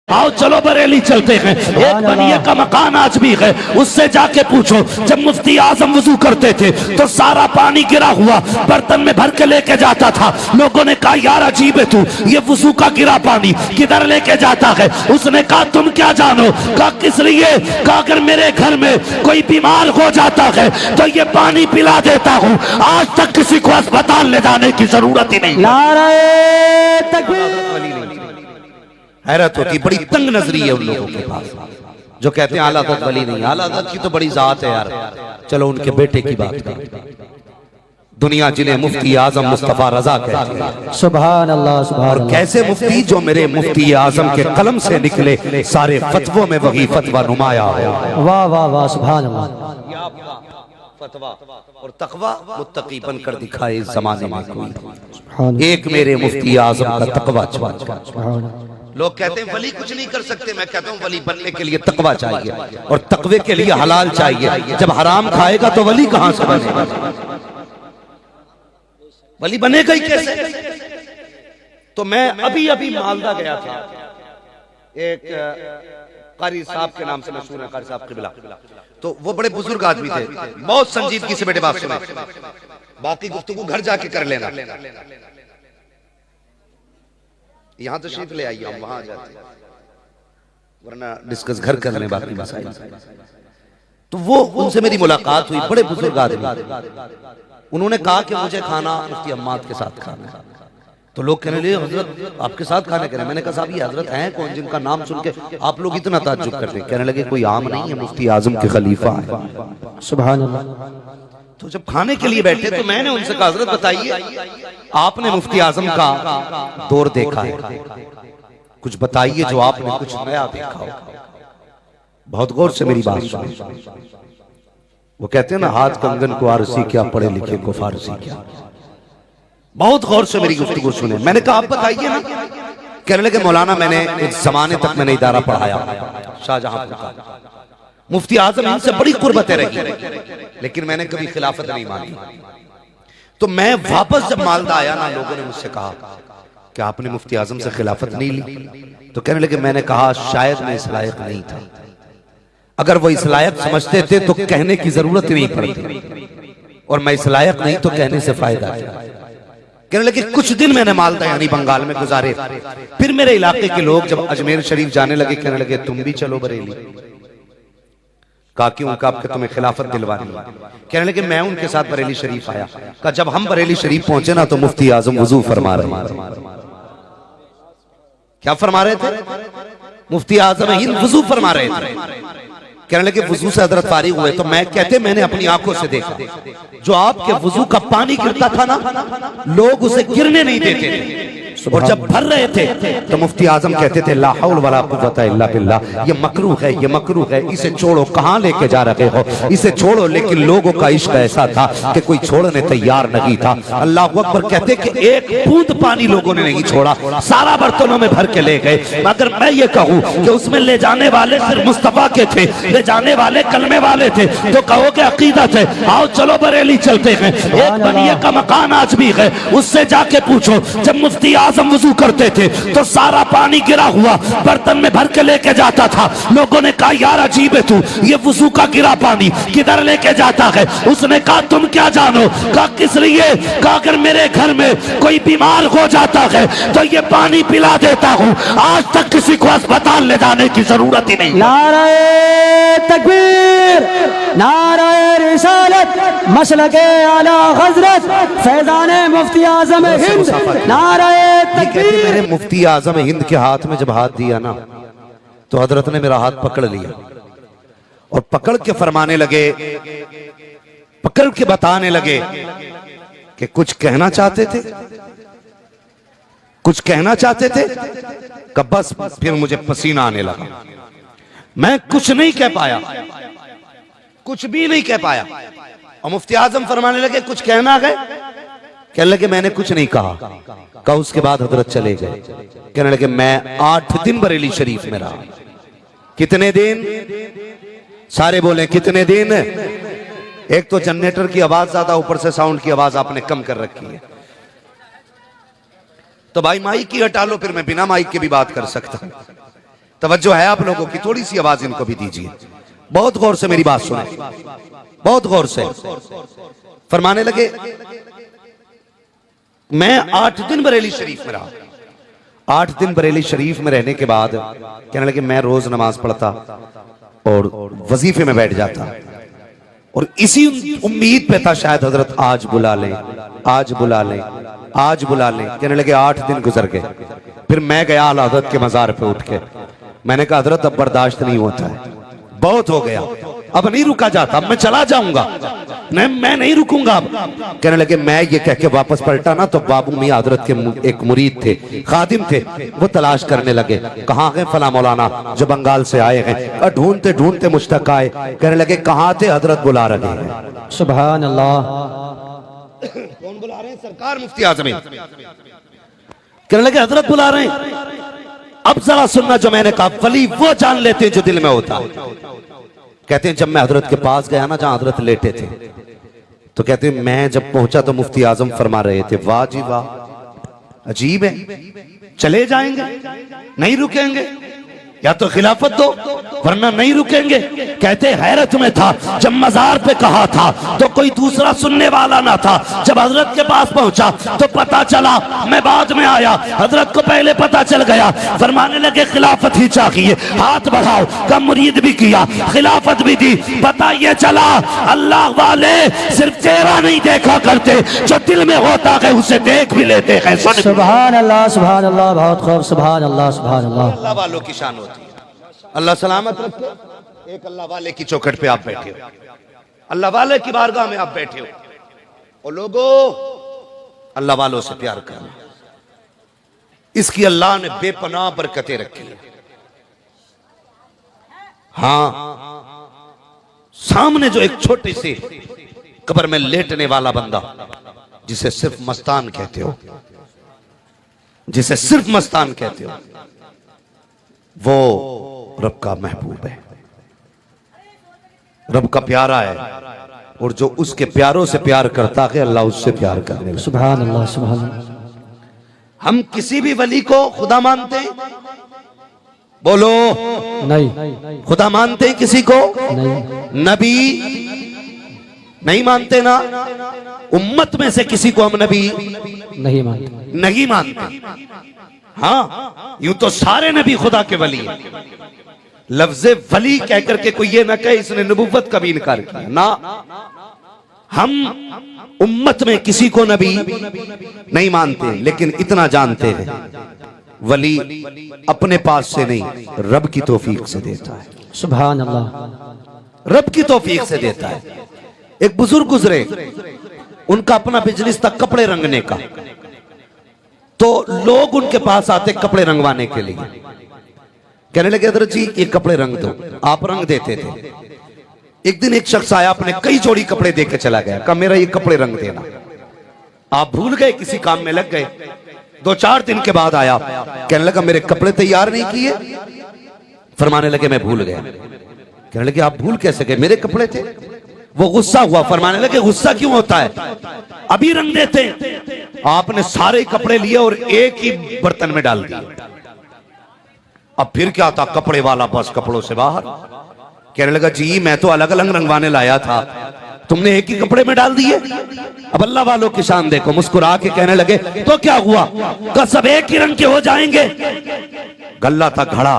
आओ चलो बरेली चलते हैं। एक बनिए का मकान आज भी है, उससे जाके पूछो जब मुफ्ती आजम वजू करते थे तो सारा पानी गिरा हुआ बर्तन में भर के लेके जाता था। लोगों ने कहा यार अजीब है तू, ये वजू का गिरा पानी किधर लेके जाता है। उसने कहा तुम क्या जानो। कहा किस लिए। कहा अगर मेरे घर में कोई बीमार हो जाता है तो ये पानी पिला देता हूँ। आज तक किसी को अस्पताल ले जाने की जरूरत ही नहीं। नारे तकबीर। हैरत होती, बड़ी तंग नजरी है उन लोगों के पास जो कहते हैं आला हज़रत वली नहीं। आला हज़रत की तो बड़ी जात है यार। चलो उनके बेटे की बात करें। दुनिया जिन्हें मुफ्ती आजम मुस्तफा रजा कहते हैं। सुभान अल्लाह सुभान और अल्लाह। कैसे मुफ्ती जो मेरे मुफ्ती आजम के कलम से निकले, सारे फतवों में वही फतवा नुमाया हो। वाह वाह वाह सुभान अल्लाह। फतवा और तकवा मुत्तकी बनकर दिखाए इस जमाने में कोई। सुभान एक मेरे मुफ्ती आजम का तकवा चाहिए। सुभान। लोग कहते हैं वली कुछ नहीं कर सकते। मैं कहता हूँ वली बनने के लिए तकवा चाहिए और तकवे के लिए हलाल चाहिए। जब हराम खाएगा तो वली कहां से बनेगा। वली बनेगा ही कैसे। तो मैं अभी अभी मालदा गया था। एक कारी साहब के नाम से मशहूर है, कारी साहब किबला। तो वो बड़े बुजुर्ग आदमी थे, बहुत संजीदगी से बेटे बात सुने। बाकी गुफ्तगू घर जाके कर लेना। यहां तो शीत ले आइए, हम वहां जाते हैं, वरना डिस्कस घर करने बाकी मसाइल। तो वो उनसे मेरी मुलाकात हुई, बड़े बुजुर्ग आदमी। उन्होंने कहा कि मुझे खाना मुफ्ती अम्माद के साथ खाना है। तो लोग कहने लगे हजरत आपके साथ खाने करें। मैंने कहा साहब ये हजरत हैं कौन जिनका नाम सुन के आप लोग इतना ताज्जुब करते हैं। कहने लगे कोई आम नहीं है, मुफ्ती आजम के खलीफा है। सुभान अल्लाह। तो जब खाने के लिए बैठे तो मैंने उनसे कहा हजरत बताइए आपने मुफ्ती आजम का दौर देखा है, कुछ बताइए जो आपने कुछ नया देखा हो। बहुत गौर से मेरी बात सुनिए। वो कहते हैं ना हाथ कंगन को आरसी क्या, पढ़े लिखे को फारसी क्या। बहुत गौर से मेरी गुफ्तगू सुने। मैंने कहा आप बताइए ना। कहने लगे मौलाना मैंने एक जमाने तक मैंने इदारा पढ़ाया शाहजहांपुर का। मुफ्ती आजम इनसे बड़ी कुर्बतें रही, लेकिन मैंने कभी खिलाफत नहीं मांगी। तो मैं वापस जब मालदा आया ना, लोगों ने मुझसे कहा कि आपने मुफ्ती आजम से खिलाफत नहीं ली। तो कहने लगे मैंने कहा शायद मैं इस लायक नहीं था। अगर वो इस लायक समझते थे तो कहने की जरूरत ही नहीं पड़ती, और मैं इस लायक नहीं तो कहने से फायदा है। कहने लगे कुछ दिन मैंने मालदा यानी बंगाल में गुजारे। फिर मेरे इलाके के लोग जब अजमेर शरीफ जाने लगे, कहने लगे तुम भी चलो बरेली। कहा क्यों। कहा कि तुम्हें खिलाफत दिलवानी है। कहने लगे मैं उनके साथ बरेली शरीफ आया। कहा जब हम बरेली शरीफ पहुंचे ना तो मुफ्ती आजम वजू फरमा रहे थे। क्या फरमा रहे थे। मुफ्ती आजम हिंद वजू फरमा रहे थे। कहने लगे वजू से हजरत फारिग हुए तो मैं कहते मैंने अपनी आंखों से देखा जो आपके वजू का पानी गिरता था ना, लोग उसे गिरने नहीं देते थे। और जब भर रहे थे तो मुफ्ती आजम कहते थे ला हौल वला कुव्वता इल्ला बिल्लाह, ये मकरूह है, ये मकरूह है, इसे छोड़ो। कहां लेके जा रहे हो, इसे छोड़ो। लेकिन लोगों का इश्क ऐसा था कि कोई छोड़ने तैयार नहीं था। अल्लाह अकबर कहते कि एक बूंद पानी लोगों ने नहीं छोड़ा, सारा बर्तनों में भर के ले गए। मगर मैं ये कहूं कि उसमें ले जाने वाले सिर्फ मुस्तफा के थे, ले जाने वाले कलमे वाले थे। तो कहोगे अकीदत है। आओ चलो बरेली चलते हैं। एक बनिए का मकान आज भी है, उससे जाके पूछो जब मुफ्ती आजम वजू करते थे तो सारा पानी गिरा हुआ बर्तन में भर के लेके जाता था। लोगों ने कहा यार अजीब है तू, ये वजू का गिरा पानी किधर लेके जाता है। उसने कहा तुम क्या जानो। कहा किस लिए। कहा अगर मेरे घर में कोई बीमार हो जाता है तो ये पानी पिला देता हूँ। आज तक किसी को अस्पताल ले जाने की जरूरत ही नहीं। नारे तकबीर। नारे रिसालत। मसलके आला हजरत फैजाने मुफ्ती आजम हिंद। नारे कहते मेरे मुफ्ती आजम हिंद के हाथ में जब हाथ दिया ना तो हजरत ने मेरा हाथ पकड़ लिया और पकड़ के फरमाने लगे, पकड़ के बताने लगे कि कुछ कहना चाहते थे, कुछ कहना चाहते थे। कब बस फिर मुझे पसीना आने लगा। मैं कुछ नहीं कह पाया, कुछ भी नहीं कह पाया। और मुफ्ती आजम फरमाने लगे कुछ कहना है। कहने लगे मैंने कुछ नहीं कहा। कहा उसके बाद हजरत चले गए। कहने लगे मैं 8 दिन बरेली शरीफ में रहा। कितने दिन। सारे बोले कितने दिन। एक तो जनरेटर की आवाज ज्यादा, ऊपर से साउंड की आवाज आपने कम कर रखी है। तो भाई माइक की हटा लो, फिर मैं बिना माइक के भी बात कर सकता हूं। तवज्जो है आप लोगों की? थोड़ी सी आवाज इनको भी दीजिए, बहुत गौर से मेरी बात सुने, बहुत गौर से। फरमाने लगे मैं 8 दिन बरेली शरीफ में रहा। 8 दिन बरेली शरीफ में रहने के बाद कहने लगे मैं रोज नमाज पढ़ता और वजीफे में बैठ जाता और इसी उम्मीद पे था शायद हजरत आज बुला लें, आज बुला लें, आज बुला लें। कहने लगे 8 दिन गुजर गए। फिर मैं गया आला हजरत के मजार पे उठ के, मैंने कहा हजरत अब बर्दाश्त नहीं होता है, बहुत हो गया, अब नहीं रुका जाता, अब मैं चला जाऊंगा, नहीं मैं नहीं रुकूंगा अब। कहने लगे मैं ये कह के वापस पलटा ना तो बाबू मियां हजरत के एक मुरीद थे, खादिम थे, वो तलाश करने लगे कहाँ गए फला मौलाना जो बंगाल से आए हैं। ढूंढते ढूंढते मुझ तक आए, कहने लगे कहाँ थे? हजरत बुला रहे हैं। सुभान अल्लाह। कौन बुला रहे हैं? सरकार मुफ्ती आजम। कहने लगे हजरत बुला रहे हैं। अब जरा सुनना जो मैंने कहा, वली वो जान लेते हैं जो दिल में होता है। कहते हैं जब मैं हजरत के पास गया ना जहां हजरत लेटे थे, तो कहते हैं मैं जब पहुंचा तो मुफ्ती आजम फरमा रहे थे वाह जी वाह, अजीब है, चले जाएंगे नहीं रुकेंगे, या तो खिलाफत दो वरना नहीं रुकेंगे। कहते हैरत में था, जब मजार पे कहा था तो कोई दूसरा सुनने वाला ना था। जब हजरत के पास पहुंचा तो पता चला, मैं बाद में आया, हजरत को पहले पता चल गया। फरमाने लगे खिलाफत ही चाहिए, हाथ बढ़ाओ। कम मुरीद भी किया, खिलाफत भी दी। पता ये चला अल्लाह वाले सिर्फ चेहरा नहीं देखा करते, जो दिल में होता है उसे देख भी लेते हैं। सुभान अल्लाह, सुभान अल्लाह, बहुत खूब, सुभान अल्लाह, सुभान अल्लाह। अल्लाह वालों की शान होती है। अल्लाह सलामत रखे। एक अल्लाह वाले की चौखट पे आप बैठे हो, अल्लाह वाले की बारगाह में आप बैठे हो, और लोगों अल्लाह वालों से प्यार करना, इसकी अल्लाह ने बेपनाह बरकतें रखी है। हाँ, सामने जो एक छोटी सी कब्र में लेटने वाला बंदा, जिसे सिर्फ मस्तान कहते हो, जिसे सिर्फ मस्तान कहते हो, वो रब का महबूब है, रब का प्यारा है, और जो उसके प्यारों से प्यार करता है अल्लाह उससे प्यार करने लगा। सुभान अल्लाह, सुभान अल्लाह। हम किसी भी वली को खुदा मानते हैं? बोलो नहीं। खुदा मानते हैं किसी को? नहीं। नबी नहीं मानते ना? उम्मत में से किसी को हम नबी नहीं मानते, नहीं मानते। हाँ, यूं तो सारे नबी खुदा के वली हैं। लफ्ज़े वली कह करके कोई ये ना कहे इसने नबुव्वत का भी इनकार किया ना। हम उम्मत में किसी को नबी नहीं मानते, लेकिन इतना जानते हैं वली अपने पास से नहीं, रब की तौफीक से देता है। सुभान अल्लाह, रब की तौफीक से देता है। एक बुजुर्ग गुजरे, उनका अपना बिजनेस था कपड़े रंगने का, तो लोग उनके पास आते कपड़े रंगवाने के लिए। कहने लगे हजरत जी ये कपड़े रंग दो, आप रंग देते थे। एक दिन एक शख्स आया, अपने कई जोड़ी कपड़े दे के चला गया, कहा मेरा ये कपड़े रंग देना। आप भूल गए, किसी काम में लग गए। 2-4 दिन के बाद आया, कहने लगा मेरे कपड़े तैयार नहीं किए। फरमाने लगे मैं भूल गया। कहने लगे आप भूल कैसे गए, मेरे कपड़े थे। वो गुस्सा हुआ। फरमाने लगे गुस्सा क्यों होता है, अभी रंग देते। आपने सारे कपड़े लिए और एक ही बर्तन में डाल दिए। अब फिर क्या था, कपड़े वाला बस कपड़ों से बाहर। कहने लगा जी मैं तो अलग अलग रंगवाने लाया था, तुमने एक ही कपड़े में डाल दिए। अब अल्लाह वालों की शान देखो, मुस्कुरा के कहने लगे तो क्या हुआ, का सब एक ही रंग के हो जाएंगे। गल्ला था घड़ा,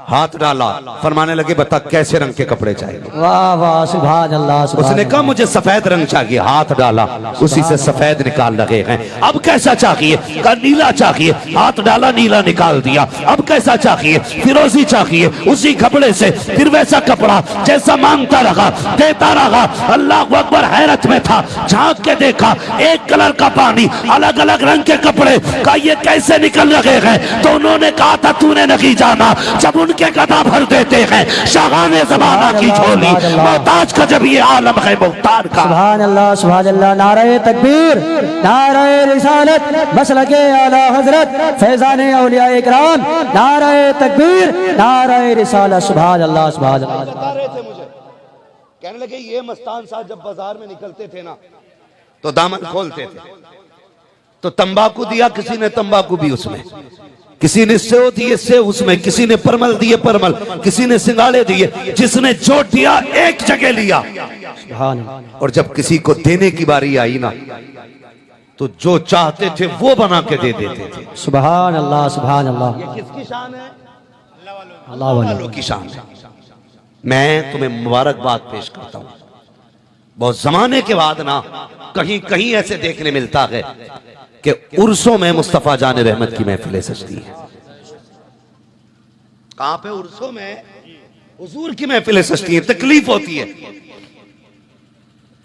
हाथ डाला, फरमाने लगे बता कैसे रंग के कपड़े चाहिए। वाह वाह, सुभान अल्लाह, सुभान उसने कहा मुझे सफेद रंग चाहिए। हाथ डाला, उसी से सफेद निकाल लगे हैं। अब कैसा चाहिए, कहा नीला चाहिए। हाथ डाला, नीला निकाल दिया। अब कैसा चाहिए, फिरोजी चाहिए। उसी कपड़े से फिर वैसा कपड़ा, जैसा मांगता रहा देता रहा। अल्लाह अकबर, हैरत में था, झांक के देखा एक कलर का पानी, अलग अलग रंग के कपड़े। कहा ये कैसे निकल रहे हैं, तो उन्होंने कहा था तूने नहीं जाना, जब उनके गदा भर देते हैं शाहाने ज़माना की झोली, मोहताज का जब ये आलम है मुख्तार का। सुभान अल्लाह, सुभान अल्लाह। नारे तकबीर, नारे रिसालत, मसलके आला हजरत फैजाने औलिया इकराम, नारे तकबीर, नारे रिसालत। सुभान अल्लाह, सुभान अल्लाह। बता रहे थे मुझे, कहने लगे ये मस्तान साहब जब बाजार में निकलते थे ना तो दामन खोलते थे, तो तंबाकू दिया किसी ने, तंबाकू भी उसमें किसी ने सेव दिए सेव उसमें, किसी ने परमल दिए परमल, किसी ने सिंगाड़े दिए, जिसने जो दिया एक जगह लिया। सुभान अल्लाह। और जब किसी को देने की बारी आई ना, तो जो चाहते थे वो बना के दे देते थे। सुभान अल्लाह सुभान अल्लाह। ये किसकी शान है? अल्लाह वालों की शान है। मैं तुम्हें मुबारकबाद पेश करता हूं। बहुत जमाने के बाद ना कहीं कहीं ऐसे देखने मिलता है कि उर्सों में मुस्तफा जान रहमत की महफिलें सजती है। कहां पे? उर्सों में हुजूर की महफिलें सजती है। तकलीफ होती है,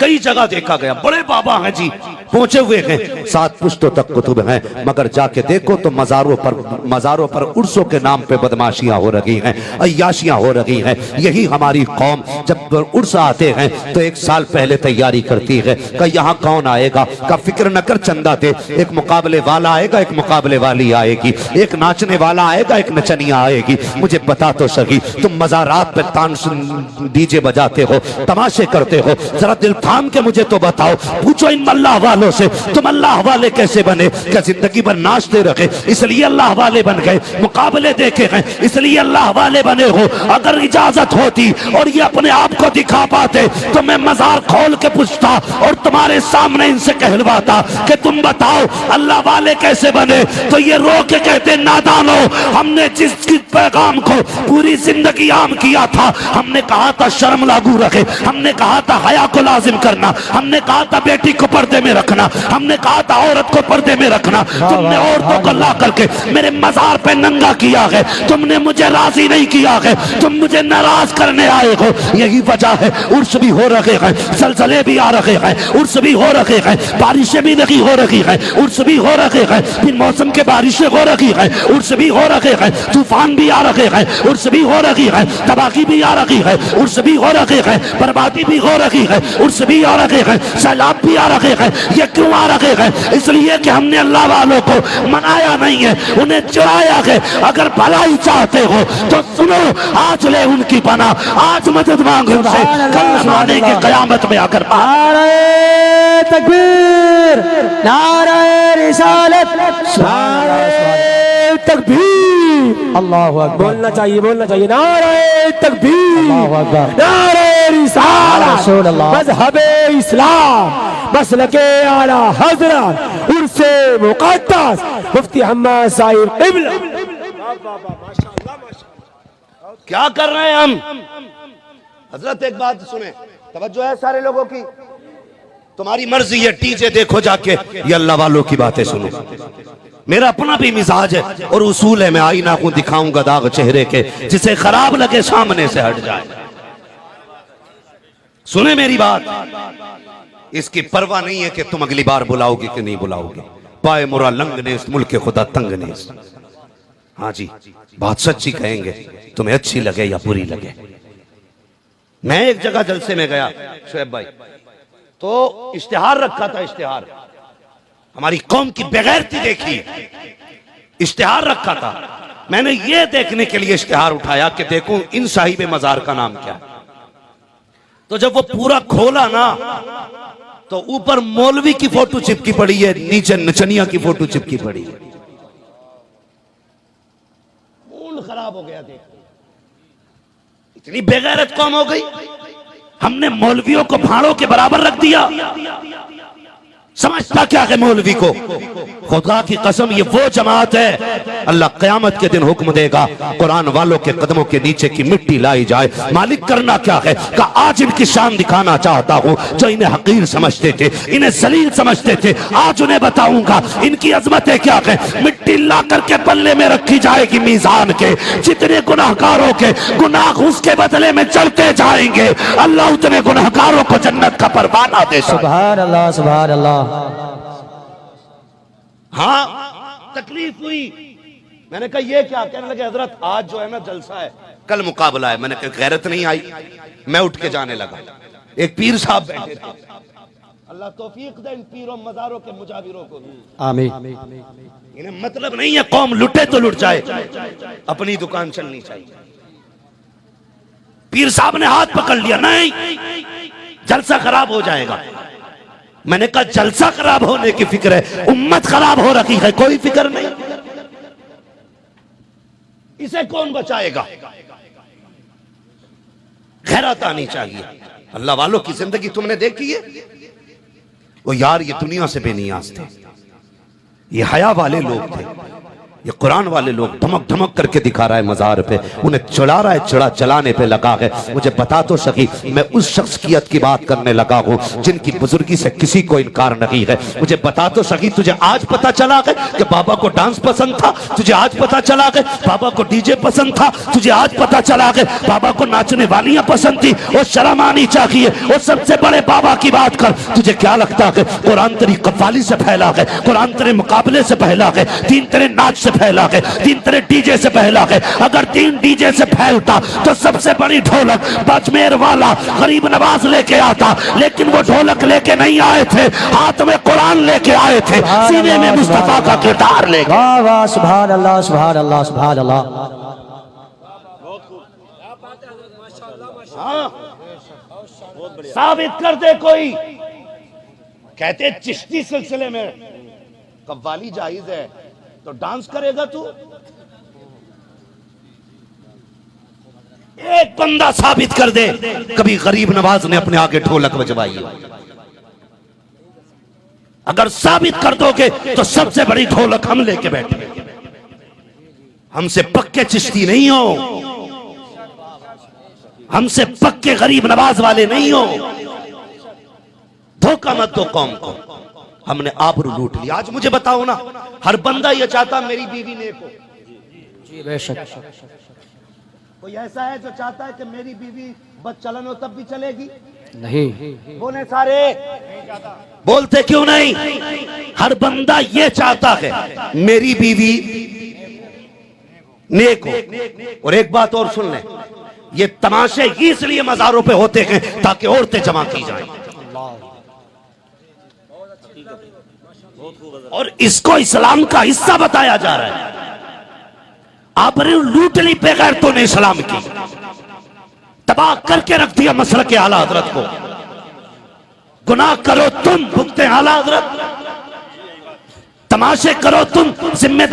कई जगह देखा गया, बड़े बाबा हैं जी, पहुंचे हुए हैं, 7 पुश्तों तक कुतुब हैं, मगर जाके देखो तो मजारों पर उर्सों के नाम पे बदमाशियां हो रही हैं, अय्याशियां हो रही हैं। यही हमारी कौम जब उर्स आते हैं तो 1 साल पहले तैयारी करती है कि यहाँ कौन आएगा, का फिक्र न कर चंदा दे, एक मुकाबले वाला आएगा, एक मुकाबले वाली आएगी, एक नाचने वाला आएगा, एक नचनिया आएगी। मुझे बता तो सही, तुम मजारात पे तान डीजे बजाते हो, तमाशे करते हो, जरा दिल थाम के मुझे तो बताओ, पूछो इन अल्लाह वालों से, तुम अल्लाह वाले कैसे बने? क्या जिंदगी भर नाचते रहे इसलिए अल्लाह वाले बन गए? मुकाबले देखे हैं इसलिए अल्लाह वाले बने हो? अगर इजाजत होती और ये अपने आप को दिखा पाते तो मैं मजार खोल के पूछता और तुम्हारे सामने इनसे कहलवाता कि तुम बताओ अल्लाह वाले कैसे बने? तो ये रो के कहते, नादानो, हमने जिस पैगाम को पूरी जिंदगी आम किया था, हमने कहा था शर्म लागू रखे, हमने कहा था हया को लाजिम करना, हमने कहा था बेटी को पर्दे में रखना, हमने कहा था औरत को पर्दे में रखना, तुमने औरतों को ला करके मेरे मजार पे नंगा किया है, तुमने मुझे राजी नहीं किया है, तुम मुझे नाराज करने आए हो। यही वजह है उर्स भी हो रहे हैं, जलजले भी आ रहे हैं, उर्स भी हो रहे हैं, बारिशें भी नहीं हो रही हैं, उर्स भी हो रहे हैं, फिर मौसम के बारिशें हो रही हैं, उर्स भी हो रहे हैं, तूफान भी आ रहे हैं, उर्स भी हो रही है, तबाही भी आ रही है, उर्स भी हो रहे हैं, बर्बादी भी हो रही है, उर्स भी आ रहे हैं, सैलाब भी आ रहे हैं। ये क्यों आ रहे हैं? इसलिए कि हमने अल्लाह वालों को मनाया नहीं है, उन्हें चुराया है। अगर भलाई चाहते हो तो सुनो, आज ले उनकी पनाह, आज मदद मांगो उनसे, कल जमाने की कयामत में आकर नारे तकबीर, नारे रिसालत, नारे तकबीर, अल्लाह अकबर। बोलना चाहिए, बोलना चाहिए, नारे तकबीर, अल्लाह अकबर, नारे रिसालत, रसूल अल्लाह, मज़हबे इस्लाम, मसलके आला हज़रत, उर्से मुक़द्दस मुफ्ती अहमद साहिब क़िबला। क्या कर रहे हैं हम? हजरत एक बात सुने, तवज्जो है सारे लोगों की। तुम्हारी मर्जी है, डीजे देखो जाके, ये अल्लाह वालों की बातें सुनो। मेरा अपना भी मिजाज है और उसूल है, मैं आईना को दिखाऊंगा दाग चेहरे के, जिसे खराब लगे सामने से हट जाए। सुने मेरी बात, इसकी परवाह नहीं है कि तुम अगली बार बुलाओगे कि नहीं बुलाओगे। पाए मुरा लंग ने इस मुल्क के खुदा तंग ने। हाँ जी, बात सच्ची कहेंगे, तुम्हें अच्छी लगे या बुरी लगे। मैं एक जगह जलसे में गया शुएब भाई, तो इश्तिहार रखा था, इश्तिहार हमारी कौम की बेगैरती देखी, इश्तिहार रखा था। मैंने ये देखने के लिए इश्तिहार उठाया कि देखूं इन साहिब मजार का नाम क्या है। तो जब वो पूरा खोला ना, तो ऊपर मौलवी की फोटो चिपकी पड़ी है, नीचे नचनिया की फोटो चिपकी पड़ी है। मूड खराब हो गया, देख इतनी बेगैरत कौम हो गई। हमने मौलवियों को भाड़ों के बराबर रख दिया। समझता क्या है मौलवी को? खुदा की कसम, ये वो जमात है, अल्लाह क़यामत के दिन हुक्म देगा कुरान वालों के कदमों के नीचे की मिट्टी लाई जाए। मालिक करना क्या है? का आज इनकी शान दिखाना चाहता हूं। जो इन्हें हकीर समझते थे, इन्हें जलील समझते थे, आज उन्हें बताऊंगा इनकी अजमतें क्या है। मिट्टी ला करके पल्ले में रखी जाएगी मीजान के, जितने गुनाहगारों के गुनाह उसके बदले में चढ़ते जाएंगे, अल्लाह उतने गुनाहगारों को जन्नत का परवाना दे। सुभान अल्लाह, सुभान अल्लाह। हाँ, तकलीफ हुई। मैंने कहा ये क्या? कहने लगे हजरत आज जो है ना जलसा है, कल मुकाबला है। मैंने कहा गैरत नहीं आई। मैं उठ के जाने लगा। एक पीर साहब बैठे थे, अल्लाह तौफीक दे इन पीरों मजारों के मुजाविरों को भी। आमीन। इन्हें मतलब नहीं है कौम लुटे तो लुट जाए, अपनी दुकान चलनी चाहिए। पीर साहब ने हाथ पकड़ लिया, नहीं जलसा खराब हो जाएगा। मैंने कहा जलसा खराब होने की फिक्र है, उम्मत खराब हो रखी है, कोई फिक्र नहीं। इसे कौन बचाएगा? गैरत आनी चाहिए। अल्लाह वालों की जिंदगी तुमने देखी है? वो यार ये दुनिया से बेनियाज थे, ये हया वाले लोग थे, ये कुरान वाले लोग धमक धमक करके दिखा रहा है मजार पे, उन्हें चढ़ा रहा है, चढ़ा चलाने पे लगा है। मुझे बता तो सकी, मैं उस शख्सियत की बात करने लगा हूँ जिनकी बुजुर्गी से किसी को इनकार नहीं है। मुझे बता तो सकी, तुझे आज पता चला है कि बाबा को डांस पसंद था? तुझे आज पता चला है बाबा को डीजे पसंद था? तुझे आज पता चला है बाबा को नाचने वालियां पसंद थी? और शर्म आनी चाहिए। और सबसे बड़े बाबा की बात कर, तुझे क्या लगता है कुरान तेरी कव्वाली से फैला है, कुरान तेरे मुकाबले से फैला है, दीन तेरे नाच से फैला है, दीन तेरे डीजे से फैला है? अगर दीन डीजे से फैलता तो सबसे बड़ी ढोलक बाजमेर वाला गरीब नवाज लेके आता, लेकिन वो ढोलक लेके नहीं आए थे, हाथ में कुरान लेके आए थे, सीने में मुस्तफा का किरदार लेके। वाह वाह, सुभान अल्लाह, सुभान अल्लाह, सुभान अल्लाह। साबित कर दे कोई। कहते चिश्ती सिलसिले में कव्वाली जायज है तो डांस करेगा तू? एक बंदा साबित कर दे कभी गरीब नवाज ने अपने आगे ढोलक बजवाई हो। अगर साबित कर दोगे तो सबसे बड़ी ढोलक हम लेके बैठे। हमसे पक्के चिश्ती नहीं हो, हमसे पक्के गरीब नवाज वाले नहीं हो। धोखा मत दो कौम को। हमने आबरू लूट लिया। आज मुझे बताओ ना, हर बंदा ये चाहता मेरी बीवी नेक हो। जी बेशक। कोई ऐसा है जो चाहता है कि मेरी बीवी बदचलन हो तब भी चलेगी? नहीं। बोले सारे, बोलते क्यों नहीं? हर बंदा ये चाहता है मेरी बीवी नेक हो। और एक बात और सुन ले, ये तमाशे इसलिए मज़ारों पे होते हैं ताकि औरतें जमा की जाएं, और इसको इस्लाम का हिस्सा बताया जा रहा है। आपने लूट ली बेगैर तो ने इस्लाम की, तबाह करके रख दिया मसलक के आला हजरत को। गुनाह करो तुम, भुगते आला हजरत, तमाशे करो तुम, जिम्मेदार